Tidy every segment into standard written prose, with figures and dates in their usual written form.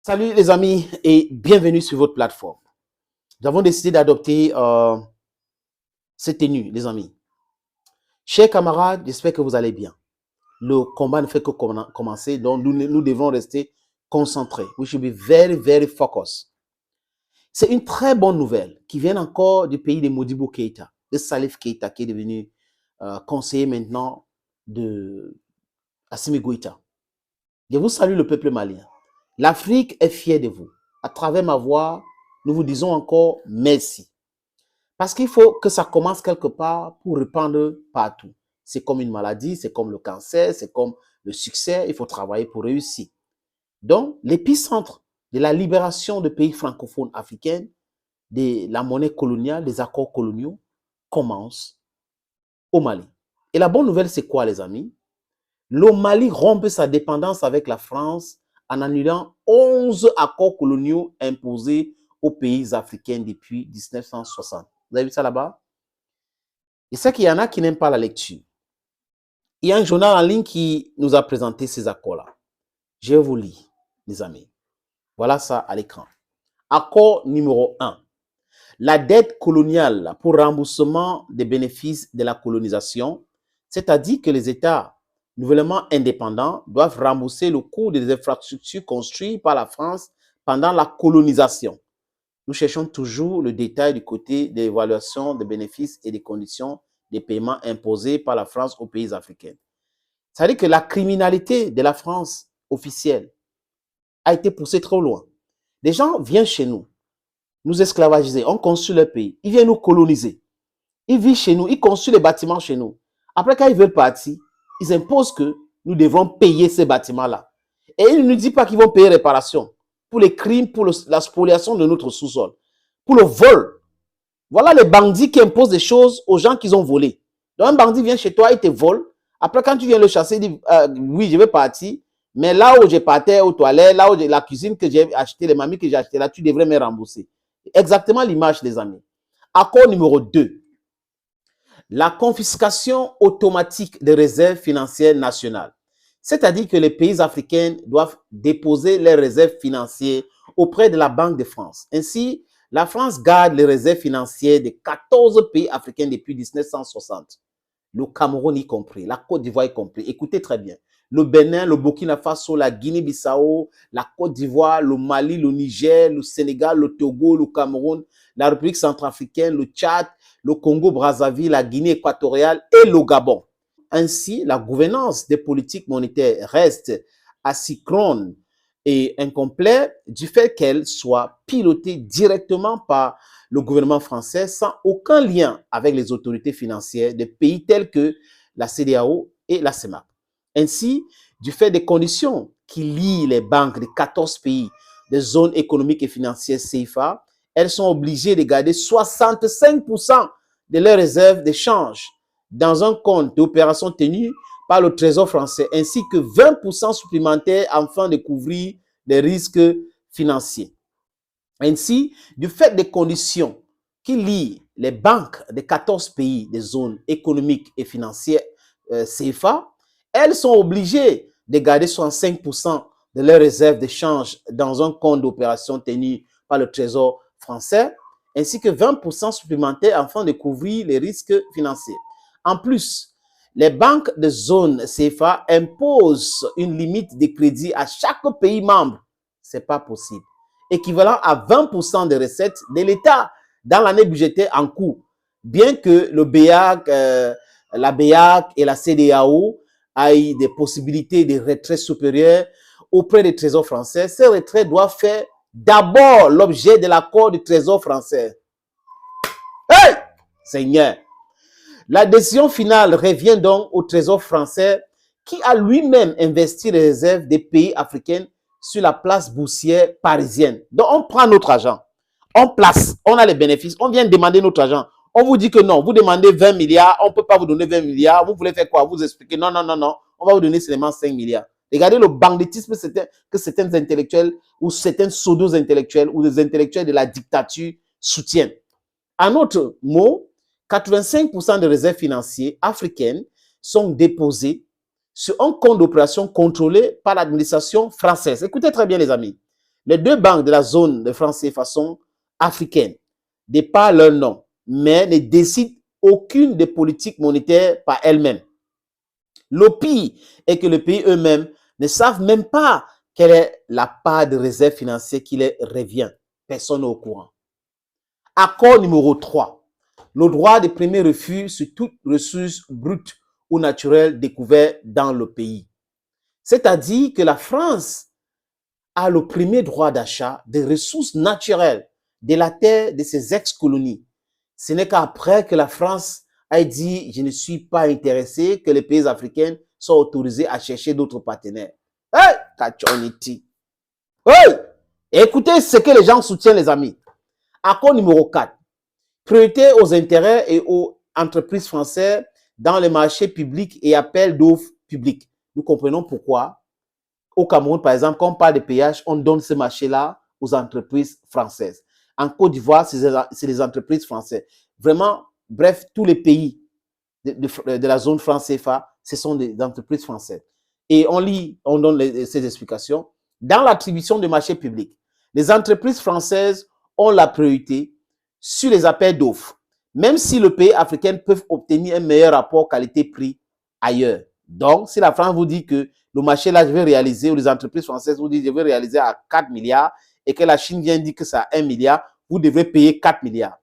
Salut les amis et bienvenue sur votre plateforme. Nous avons décidé d'adopter cette tenue, les amis. Chers camarades, j'espère que vous allez bien. Le combat ne fait que commencer, donc nous devons rester concentrés. We should be very, very focused. C'est une très bonne nouvelle qui vient encore du pays de Modibo Keïta, de Salif Keïta, qui est devenu conseiller maintenant de Assimi Goïta. Je vous salue le peuple malien. L'Afrique est fière de vous. À travers ma voix, nous vous disons encore merci. Parce qu'il faut que ça commence quelque part pour répandre partout. C'est comme une maladie, c'est comme le cancer, c'est comme le succès. Il faut travailler pour réussir. Donc, l'épicentre de la libération de pays francophones africains, de la monnaie coloniale, des accords coloniaux, commence au Mali. Et la bonne nouvelle, c'est quoi, les amis? Le Mali rompt sa dépendance avec la France en annulant 11 accords coloniaux imposés aux pays africains depuis 1960. Vous avez vu ça là-bas? Et c'est qu'il y en a qui n'aiment pas la lecture. Il y a un journal en ligne qui nous a présenté ces accords-là. Je vais vous lire, les amis. Voilà ça à l'écran. Accord numéro 1. La dette coloniale pour remboursement des bénéfices de la colonisation, c'est-à-dire que les États nouvellement indépendants doivent rembourser le coût des infrastructures construites par la France pendant la colonisation. Nous cherchons toujours le détail du côté de l'évaluation des bénéfices et des conditions des paiements imposés par la France aux pays africains. Ça veut dire que la criminalité de la France officielle a été poussée trop loin. Des gens viennent chez nous esclavagiser, on construit leur pays, ils viennent nous coloniser, ils vivent chez nous, ils construisent les bâtiments chez nous. Après, quand ils veulent partir, ils imposent que nous devons payer ces bâtiments-là. Et ils ne nous disent pas qu'ils vont payer réparation pour les crimes, pour la spoliation de notre sous-sol, pour le vol. Voilà les bandits qui imposent des choses aux gens qu'ils ont volés. Donc un bandit vient chez toi, il te vole. Après, quand tu viens le chasser, il dit oui, je vais partir. Mais là où j'ai parté aux toilettes, là où j'ai la cuisine que j'ai acheté, les mamies que j'ai acheté là, tu devrais me rembourser. Exactement l'image, les amis. Accord numéro 2. La confiscation automatique des réserves financières nationales. C'est-à-dire que les pays africains doivent déposer leurs réserves financières auprès de la Banque de France. Ainsi, la France garde les réserves financières de 14 pays africains depuis 1960. Le Cameroun y compris, la Côte d'Ivoire y compris. Écoutez très bien. Le Bénin, le Burkina Faso, la Guinée-Bissau, la Côte d'Ivoire, le Mali, le Niger, le Sénégal, le Togo, le Cameroun, la République centrafricaine, le Tchad, le Congo-Brazzaville, la Guinée équatoriale et le Gabon. Ainsi, la gouvernance des politiques monétaires reste asynchrone et incomplète du fait qu'elle soit pilotée directement par le gouvernement français sans aucun lien avec les autorités financières de pays tels que la CEDEAO et la CEMAC. Ainsi, du fait des conditions qui lient les banques de 14 pays des zones économiques et financières CFA, elles sont obligées de garder 65% de leurs réserves d'échange dans un compte d'opération tenu par le Trésor français, ainsi que 20% supplémentaires afin de couvrir les risques financiers. Ainsi, du fait des conditions qui lient les banques des 14 pays des zones économiques et financières CFA, elles sont obligées de garder 65% de leurs réserves d'échange dans un compte d'opération tenu par le Trésor français, ainsi que 20% supplémentaires afin de couvrir les risques financiers. En plus, les banques de zone CFA imposent une limite de crédit à chaque pays membre. Ce n'est pas possible. Équivalent à 20% des recettes de l'État dans l'année budgétaire en cours. Bien que le BEAC, la BEAC et la CEDEAO aient des possibilités de retrait supérieurs auprès des trésors français, ces retraits doivent faire d'abord l'objet de l'accord du Trésor français. Hey! Seigneur! La décision finale revient donc au Trésor français qui a lui-même investi les réserves des pays africains sur la place boursière parisienne. Donc, on prend notre argent, on place, on a les bénéfices, on vient demander notre argent. On vous dit que non, vous demandez 20 milliards, on ne peut pas vous donner 20 milliards. Vous voulez faire quoi? Vous expliquez non, non, non, non, on va vous donner seulement 5 milliards. Regardez le banditisme que certains intellectuels ou certains pseudo-intellectuels ou des intellectuels de la dictature soutiennent. En autre mot, 85% des réserves financières africaines sont déposées sur un compte d'opération contrôlé par l'administration française. Écoutez très bien, les amis. Les deux banques de la zone de franc CFA sont africaines, de par leur nom, mais ne décident aucune des politiques monétaires par elles-mêmes. Le pire est que les pays eux-mêmes ne savent même pas quelle est la part de réserve financière qui leur revient. Personne n'est au courant. Accord numéro 3. Le droit de premier refus sur toute ressource brute ou naturelle découverte dans le pays. C'est-à-dire que la France a le premier droit d'achat des ressources naturelles de la terre de ses ex-colonies. Ce n'est qu'après que la France a dit « je ne suis pas intéressé » que les pays africains sont autorisés à chercher d'autres partenaires. Hey, Kachoniti. Hey, écoutez ce que les gens soutiennent, les amis. Accord numéro 4. Priorité aux intérêts et aux entreprises françaises dans les marchés publics et appels d'offres publics. Nous comprenons pourquoi. Au Cameroun, par exemple, quand on parle de péage, on donne ce marché-là aux entreprises françaises. En Côte d'Ivoire, c'est les entreprises françaises. Vraiment, bref, tous les pays de la zone franc CFA, ce sont des entreprises françaises. Et on donne ces explications. Dans l'attribution de marchés publics, les entreprises françaises ont la priorité sur les appels d'offres, même si les pays africains peuvent obtenir un meilleur rapport qualité-prix ailleurs. Donc, si la France vous dit que le marché là, je vais réaliser, ou les entreprises françaises vous disent, je vais réaliser à 4 milliards, et que la Chine vient dire que c'est à 1 milliard, vous devrez payer 4 milliards.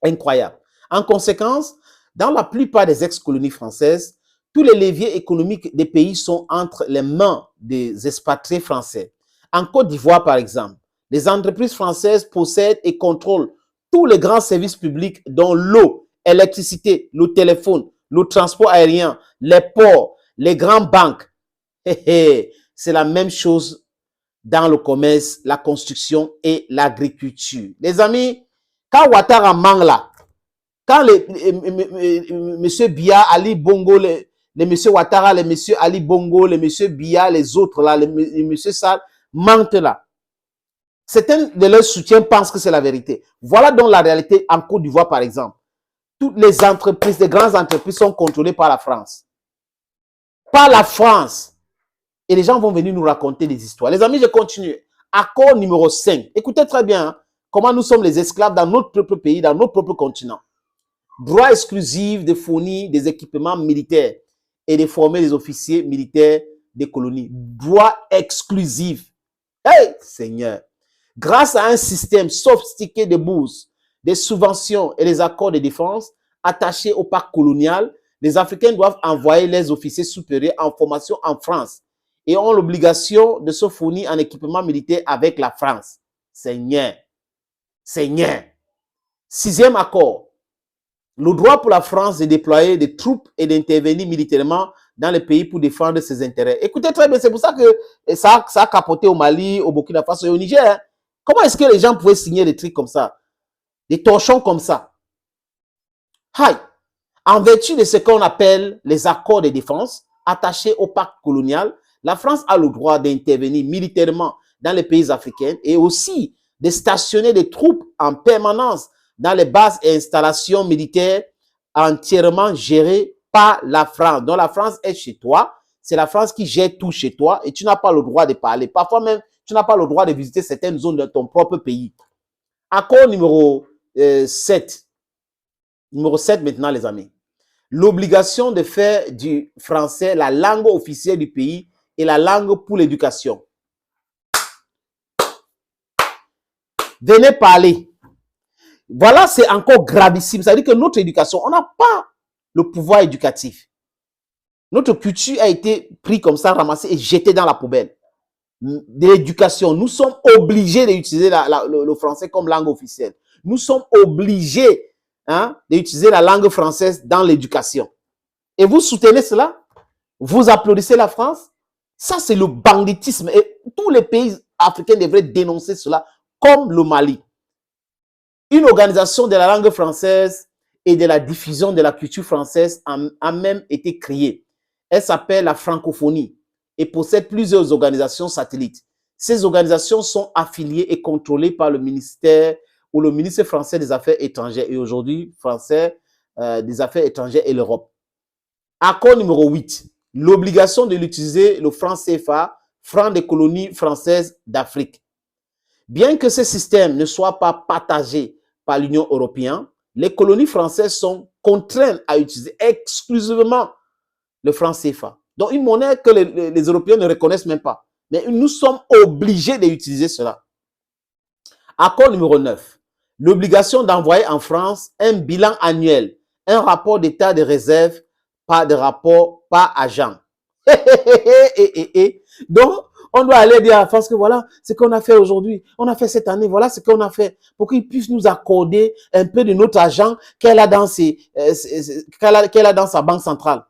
Incroyable. En conséquence, dans la plupart des ex-colonies françaises, tous les leviers économiques des pays sont entre les mains des expatriés français. En Côte d'Ivoire, par exemple, les entreprises françaises possèdent et contrôlent tous les grands services publics dont l'eau, l'électricité, le téléphone, le transport aérien, les ports, les grandes banques. C'est la même chose dans le commerce, la construction et l'agriculture. Les amis, quand Ouattara manque là, quand M. Biya, Ali Bongo, les M. Ouattara, les M. Ali Bongo, les M. Biya, les autres là, les M. Sall mentent là. Certains de leurs soutiens pensent que c'est la vérité. Voilà donc la réalité en Côte d'Ivoire, par exemple. Toutes les entreprises, les grandes entreprises sont contrôlées par la France. Par la France. Et les gens vont venir nous raconter des histoires. Les amis, je continue. Accord numéro 5. Écoutez très bien hein, comment nous sommes les esclaves dans notre propre pays, dans notre propre continent. Droit exclusif de fournir des équipements militaires et de former des officiers militaires des colonies. Droit exclusif. Hey, Seigneur. Grâce à un système sophistiqué de bourses, des subventions et des accords de défense attachés au pacte colonial, les Africains doivent envoyer les officiers supérieurs en formation en France et ont l'obligation de se fournir en équipement militaire avec la France. Seigneur. Seigneur. 6e accord. Le droit pour la France de déployer des troupes et d'intervenir militairement dans les pays pour défendre ses intérêts. Écoutez très bien, c'est pour ça que ça a capoté au Mali, au Burkina Faso et au Niger. Hein. Comment est-ce que les gens pouvaient signer des trucs comme ça? Des torchons comme ça? Aïe. En vertu de ce qu'on appelle les accords de défense attachés au pacte colonial, la France a le droit d'intervenir militairement dans les pays africains et aussi de stationner des troupes en permanence dans les bases et installations militaires entièrement gérées par la France. Donc la France est chez toi, c'est la France qui gère tout chez toi et tu n'as pas le droit de parler. Parfois même, tu n'as pas le droit de visiter certaines zones de ton propre pays. Accord numéro 7. Numéro 7 maintenant les amis. L'obligation de faire du français la langue officielle du pays et la langue pour l'éducation. Venez parler. Voilà, c'est encore gravissime. Ça veut dire que notre éducation, on n'a pas le pouvoir éducatif. Notre culture a été prise comme ça, ramassée et jetée dans la poubelle. De l'éducation, nous sommes obligés d'utiliser le français comme langue officielle. Nous sommes obligés d'utiliser la langue française dans l'éducation. Et vous soutenez cela? Vous applaudissez la France? Ça, c'est le banditisme. Et tous les pays africains devraient dénoncer cela, comme le Mali. Une organisation de la langue française et de la diffusion de la culture française a même été créée. Elle s'appelle la francophonie et possède plusieurs organisations satellites. Ces organisations sont affiliées et contrôlées par le ministère ou le ministre français des Affaires étrangères et aujourd'hui français des Affaires étrangères et l'Europe. Accord numéro 8. L'obligation de l'utiliser le franc CFA, franc des colonies françaises d'Afrique. Bien que ce système ne soit pas partagé par l'Union européenne, les colonies françaises sont contraintes à utiliser exclusivement le franc CFA. Donc, une monnaie que les Européens ne reconnaissent même pas. Mais nous sommes obligés d'utiliser cela. Accord numéro 9. L'obligation d'envoyer en France un bilan annuel, un rapport d'état de réserve, pas de rapport par agent. Donc, on doit aller dire à la France que voilà ce qu'on a fait aujourd'hui, on a fait cette année, voilà ce qu'on a fait, pour qu'ils puissent nous accorder un peu de notre argent qu'elle a dans qu'elle a dans sa banque centrale.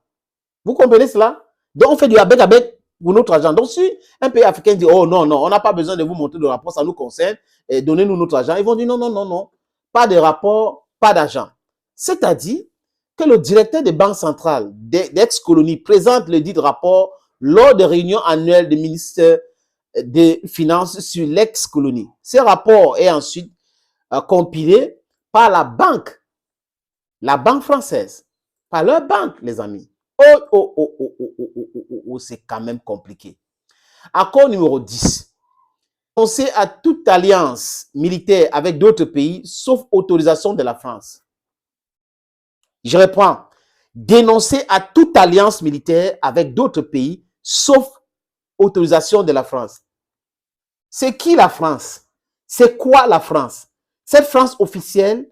Vous comprenez cela? Donc, on fait du avec pour notre argent. Donc, si un pays africain dit, oh non, non, on n'a pas besoin de vous montrer de rapport, ça nous concerne, et donnez-nous notre argent, ils vont dire non, non, non, non, pas de rapport, pas d'argent. C'est-à-dire que le directeur des banques centrales d'ex-colonies présente le dit rapport lors de réunions annuelles des ministères des Finances sur l'ex-colonie. Ce rapport est ensuite compilé par la banque française, par leur banque, les amis. C'est quand même compliqué. Accord numéro 10. Renoncer à toute alliance militaire avec d'autres pays, sauf autorisation de la France. Je reprends. Dénoncer à toute alliance militaire avec d'autres pays, sauf autorisation de la France. C'est qui la France? C'est quoi la France? Cette France officielle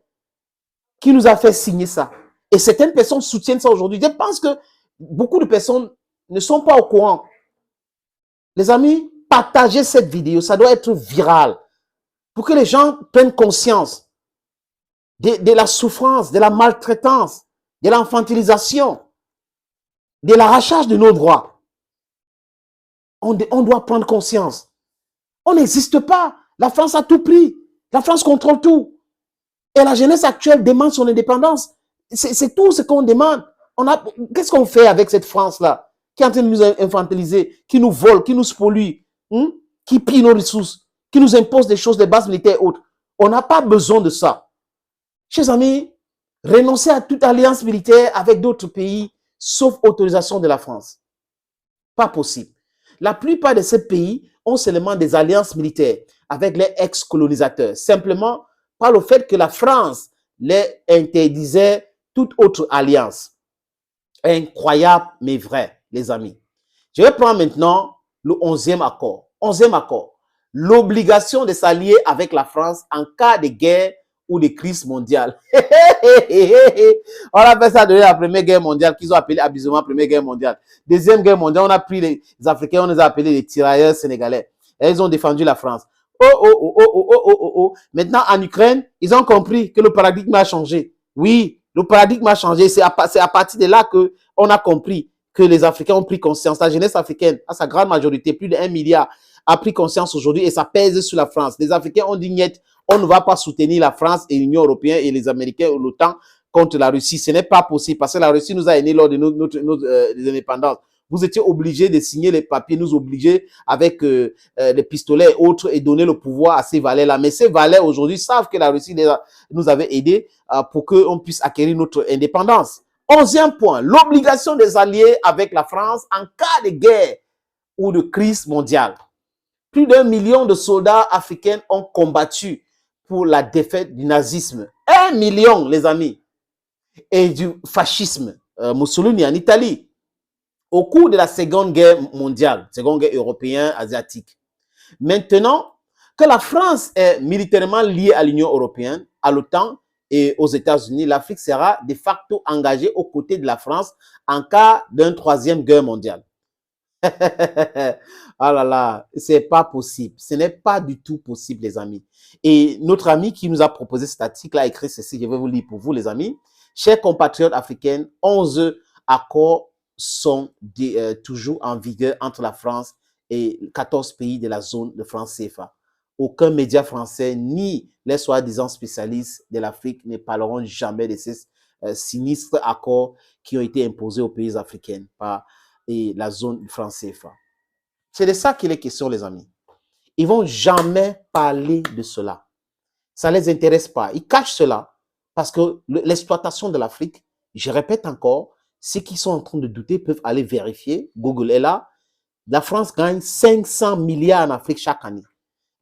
qui nous a fait signer ça. Et certaines personnes soutiennent ça aujourd'hui. Je pense que beaucoup de personnes ne sont pas au courant. Les amis, partagez cette vidéo. Ça doit être viral pour que les gens prennent conscience de la souffrance, de la maltraitance, de l'infantilisation, de l'arrachage de nos droits. On doit prendre conscience. On n'existe pas. La France a tout pris. La France contrôle tout. Et la jeunesse actuelle demande son indépendance. C'est tout ce qu'on demande. Qu'est-ce qu'on fait avec cette France-là qui est en train de nous infantiliser, qui nous vole, qui nous pollue, qui pille nos ressources, qui nous impose des choses, des bases militaires et autres. On n'a pas besoin de ça. Chers amis, renoncer à toute alliance militaire avec d'autres pays, sauf autorisation de la France. Pas possible. La plupart de ces pays ont seulement des alliances militaires avec les ex-colonisateurs, simplement par le fait que la France les interdisait toute autre alliance. Incroyable, mais vrai, les amis. Je vais prendre maintenant le 11e accord. 11e accord. L'obligation de s'allier avec la France en cas de guerre ou de crise mondiale. On a fait ça depuis la Première Guerre mondiale, qu'ils ont appelé abusivement Première Guerre mondiale. Deuxième Guerre mondiale, on a pris les Africains, on les a appelés les tirailleurs sénégalais. Et ils ont défendu la France. Maintenant, en Ukraine, ils ont compris que le paradigme a changé. Oui, le paradigme a changé. C'est à partir de là qu'on a compris que les Africains ont pris conscience. La jeunesse africaine, à sa grande majorité, plus d'1 milliard, a pris conscience aujourd'hui et ça pèse sur la France. Les Africains ont dit niet, on ne va pas soutenir la France et l'Union européenne et les Américains ou l'OTAN contre la Russie. Ce n'est pas possible parce que la Russie nous a aidés lors de notre indépendances. Vous étiez obligés de signer les papiers, nous obliger avec les pistolets et autres et donner le pouvoir à ces valets-là. Mais ces valets aujourd'hui savent que la Russie nous avait aidés pour qu'on puisse acquérir notre indépendance. 11e point, l'obligation des alliés avec la France en cas de guerre ou de crise mondiale. Plus d'1 million de soldats africains ont combattu pour la défaite du nazisme. 1 million, les amis. Et du fascisme. Mussolini en Italie. Au cours de la Seconde Guerre mondiale, Seconde Guerre européenne, asiatique. Maintenant que la France est militairement liée à l'Union européenne, à l'OTAN et aux États-Unis, l'Afrique sera de facto engagée aux côtés de la France en cas d'une 3e guerre mondiale. Ah là là, c'est pas possible. Ce n'est pas du tout possible, les amis. Et notre ami qui nous a proposé cet article a écrit ceci, je vais vous lire pour vous, les amis. Chers compatriotes africains, 11 accords sont toujours en vigueur entre la France et 14 pays de la zone de France CFA. Aucun média français ni les soi-disant spécialistes de l'Afrique ne parleront jamais de ces sinistres accords qui ont été imposés aux pays africains par la zone de France CFA. C'est de ça qu'il est question, les amis. Ils ne vont jamais parler de cela. Ça ne les intéresse pas. Ils cachent cela parce que l'exploitation de l'Afrique, je répète encore, ceux qui sont en train de douter peuvent aller vérifier. Google est là. La France gagne 500 milliards en Afrique chaque année.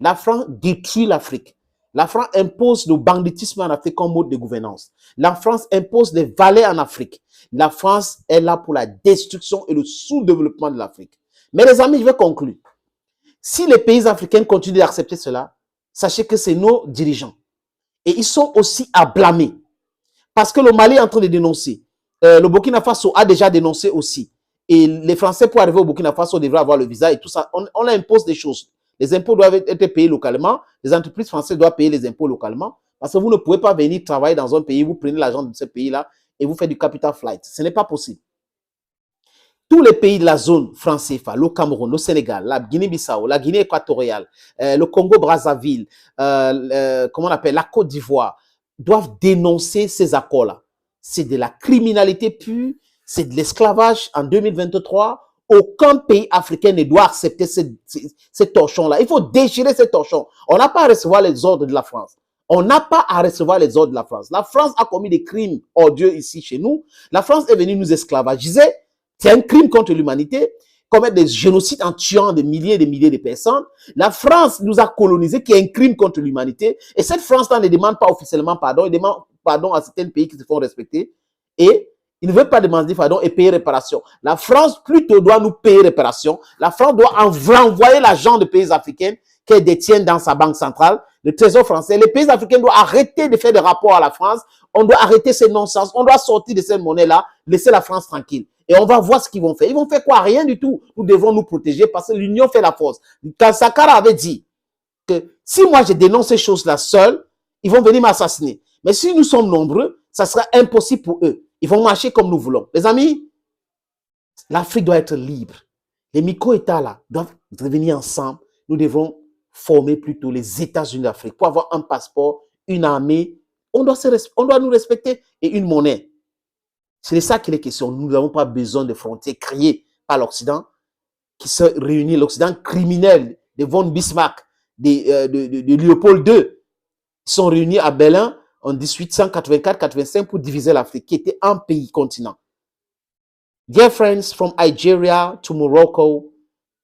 La France détruit l'Afrique. La France impose le banditisme en Afrique comme mode de gouvernance. La France impose des valets en Afrique. La France est là pour la destruction et le sous-développement de l'Afrique. Mais les amis, je vais conclure. Si les pays africains continuent d'accepter cela, sachez que c'est nos dirigeants. Et ils sont aussi à blâmer. Parce que le Mali est en train de dénoncer. Le Burkina Faso a déjà dénoncé aussi. Et les Français, pour arriver au Burkina Faso, devraient avoir le visa et tout ça. On leur impose des choses. Les impôts doivent être payés localement. Les entreprises françaises doivent payer les impôts localement. Parce que vous ne pouvez pas venir travailler dans un pays, vous prenez l'argent de ce pays-là et vous faites du capital flight. Ce n'est pas possible. Tous les pays de la zone franc CFA, le Cameroun, le Sénégal, la Guinée-Bissau, la Guinée équatoriale, le Congo-Brazzaville, comment on appelle, la Côte d'Ivoire, doivent dénoncer ces accords-là. C'est de la criminalité pure, c'est de l'esclavage en 2023. Aucun pays africain ne doit accepter ces torchons-là. Il faut déchirer ces torchons. On n'a pas à recevoir les ordres de la France. On n'a pas à recevoir les ordres de la France. La France a commis des crimes odieux ici chez nous. La France est venue nous esclavagiser. C'est un crime contre l'humanité. Commettre des génocides en tuant des milliers et des milliers de personnes. La France nous a colonisés, qui est un crime contre l'humanité. Et cette France-là ne demande pas officiellement pardon. Elle demande pardon à certains pays qui se font respecter. Et il ne veut pas demander pardon et payer réparation. La France plutôt doit nous payer réparation. La France doit renvoyer l'argent des pays africains qu'elle détient dans sa banque centrale, le trésor français. Les pays africains doivent arrêter de faire des rapports à la France. On doit arrêter ces non-sens. On doit sortir de cette monnaie-là, laisser la France tranquille. Et on va voir ce qu'ils vont faire. Ils vont faire quoi? Rien du tout. Nous devons nous protéger parce que l'union fait la force. Quand Sankara avait dit que si moi je dénonce ces choses-là seul, ils vont venir m'assassiner. Mais si nous sommes nombreux, ça sera impossible pour eux. Ils vont marcher comme nous voulons. Les amis, l'Afrique doit être libre. Les micro-États là doivent revenir ensemble. Nous devons former plutôt les États-Unis d'Afrique pour avoir un passeport, une armée. On doit nous respecter et une monnaie. C'est de ça qu'il est question. Nous n'avons pas besoin de frontières créées par l'Occident qui se réunit, l'Occident criminel de von Bismarck, de Léopold II. Ils sont réunis à Berlin en 1884-85 pour diviser l'Afrique, qui était un pays continent. Dear friends, from Algeria to Morocco,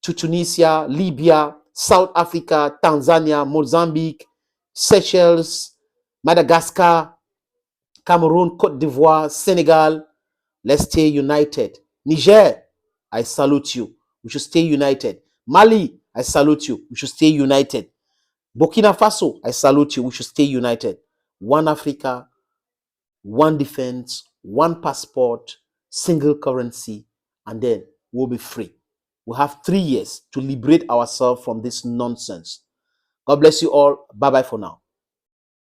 to Tunisia, Libya, South Africa, Tanzania, Mozambique, Seychelles, Madagascar, Cameroon, Côte d'Ivoire, Senegal, let's stay united. Niger, I salute you. We should stay united. Mali, I salute you. We should stay united. Burkina Faso, I salute you. We should stay united. One Africa, one defense, one passport, single currency, and then we'll be free. We have 3 years to liberate ourselves from this nonsense. God bless you all. Bye-bye for now.